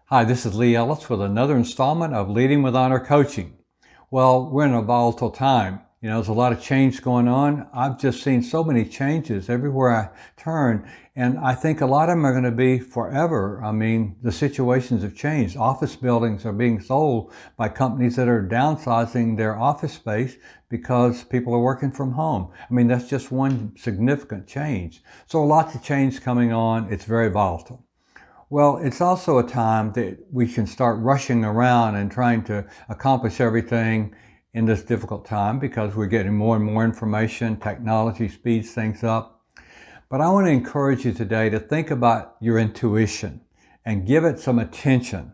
Hi, this is Lee Ellis with another installment of Leading with Honor Coaching. Well, we're in a volatile time. There's a lot of change going on. I've just seen so many changes everywhere I turn, and I think a lot of them are going to be forever. I mean, the situations have changed. Office buildings are being sold by companies that are downsizing their office space because people are working from home. I mean, that's just one significant change. So lots of change coming on. It's very volatile. Well, it's also a time that we can start rushing around and trying to accomplish everything in this difficult time because we're getting more and more information. Technology speeds things up. But I want to encourage you today to think about your intuition and give it some attention.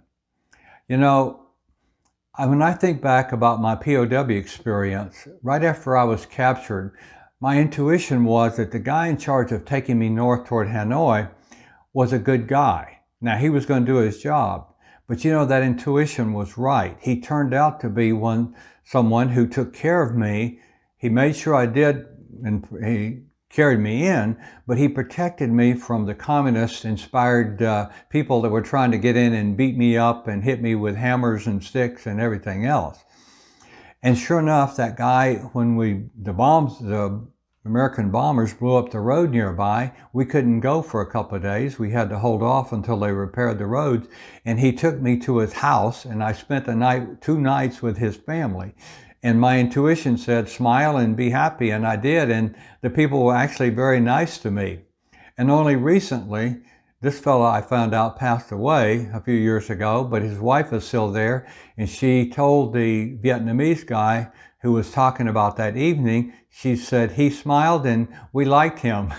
When I think back about my POW experience, right after I was captured, my intuition was that the guy in charge of taking me north toward Hanoi was a good guy. Now, he was going to do his job, but that intuition was right. He turned out to be someone who took care of me. He made sure I did, and he carried me in, but he protected me from the communist-inspired people that were trying to get in and beat me up and hit me with hammers and sticks and everything else. And sure enough, that guy, when the American bombers blew up the road nearby, we couldn't go for a couple of days. We had to hold off until they repaired the roads. And he took me to his house, and I spent 2 nights with his family. And my intuition said, smile and be happy, and I did. And the people were actually very nice to me. And only recently, this fellow I found out passed away a few years ago, but his wife is still there. And she told the Vietnamese guy who was talking about that evening, she said, he smiled and we liked him.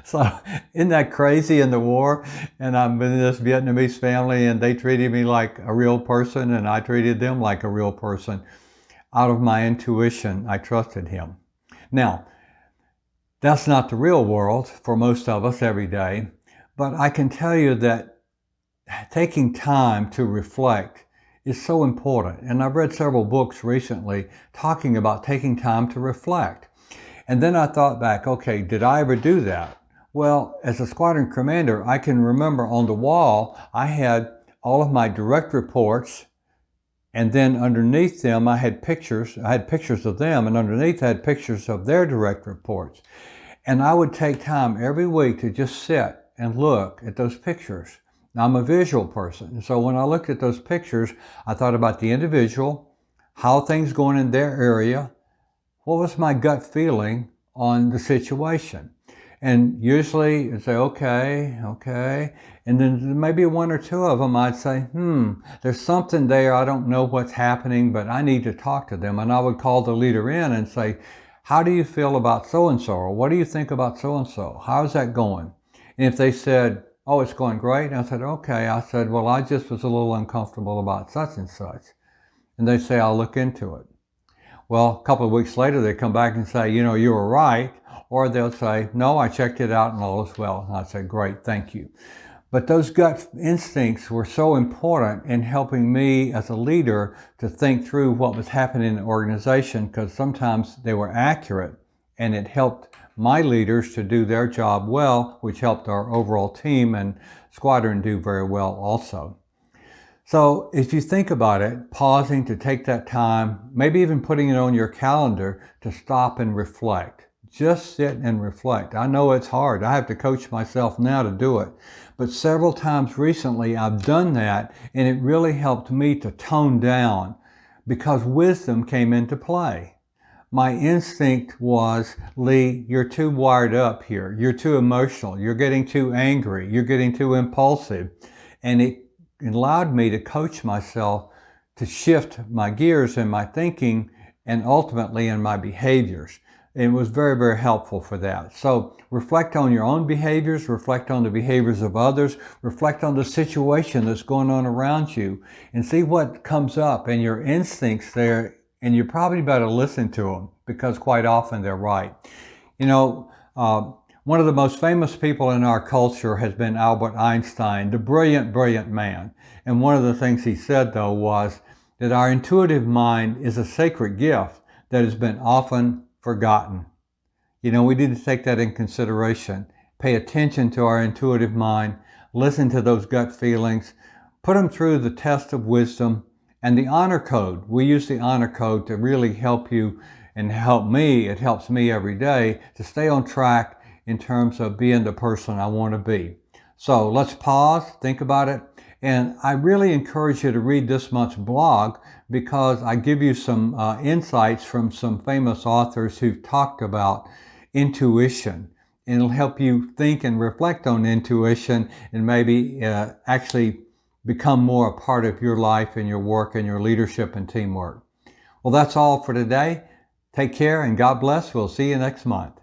So isn't that crazy in the war? And I'm in this Vietnamese family and they treated me like a real person and I treated them like a real person. Out of my intuition, I trusted him. Now, that's not the real world for most of us every day, but I can tell you that taking time to reflect is so important. And I've read several books recently talking about taking time to reflect. And then I thought back, okay, did I ever do that? Well, as a squadron commander, I can remember on the wall, I had all of my direct reports, and then underneath them, I had pictures of them, and underneath I had pictures of their direct reports. And I would take time every week to just sit and look at those pictures. Now, I'm a visual person, and so when I looked at those pictures, I thought about the individual, how things going in their area, what was my gut feeling on the situation. And usually I'd say, okay. And then maybe one or two of them I'd say, there's something there. I don't know what's happening, but I need to talk to them. And I would call the leader in and say, how do you feel about so-and-so? Or what do you think about so-and-so? How's that going? And if they said, oh, it's going great. And I said, okay. I said, well, I just was a little uncomfortable about such and such. And they say, I'll look into it. Well, a couple of weeks later, they come back and say, you were right. Or they'll say, no, I checked it out and all is well. And I say, great, thank you. But those gut instincts were so important in helping me as a leader to think through what was happening in the organization, because sometimes they were accurate and it helped my leaders to do their job well, which helped our overall team and squadron do very well also. So if you think about it, pausing to take that time, maybe even putting it on your calendar to stop and reflect. Just sit and reflect. I know it's hard. I have to coach myself now to do it. But several times recently I've done that and it really helped me to tone down because wisdom came into play. My instinct was, Lee, you're too wired up here. You're too emotional. You're getting too angry. You're getting too impulsive. And it allowed me to coach myself to shift my gears in my thinking and ultimately in my behaviors. It was very, very helpful for that. So reflect on your own behaviors, reflect on the behaviors of others, reflect on the situation that's going on around you and see what comes up and your instincts there. And you probably better listen to them because quite often they're right. One of the most famous people in our culture has been Albert Einstein, the brilliant, brilliant man. And one of the things he said, though, was that our intuitive mind is a sacred gift that has been often forgotten. We need to take that in consideration. Pay attention to our intuitive mind, listen to those gut feelings, Put them through the test of wisdom and the honor code. We use the honor code to really help you and help me. It helps me every day to stay on track in terms of being the person I want to be. So let's pause, think about it. And I really encourage you to read this month's blog because I give you some insights from some famous authors who've talked about intuition. And it'll help you think and reflect on intuition and maybe actually become more a part of your life and your work and your leadership and teamwork. Well, that's all for today. Take care and God bless. We'll see you next month.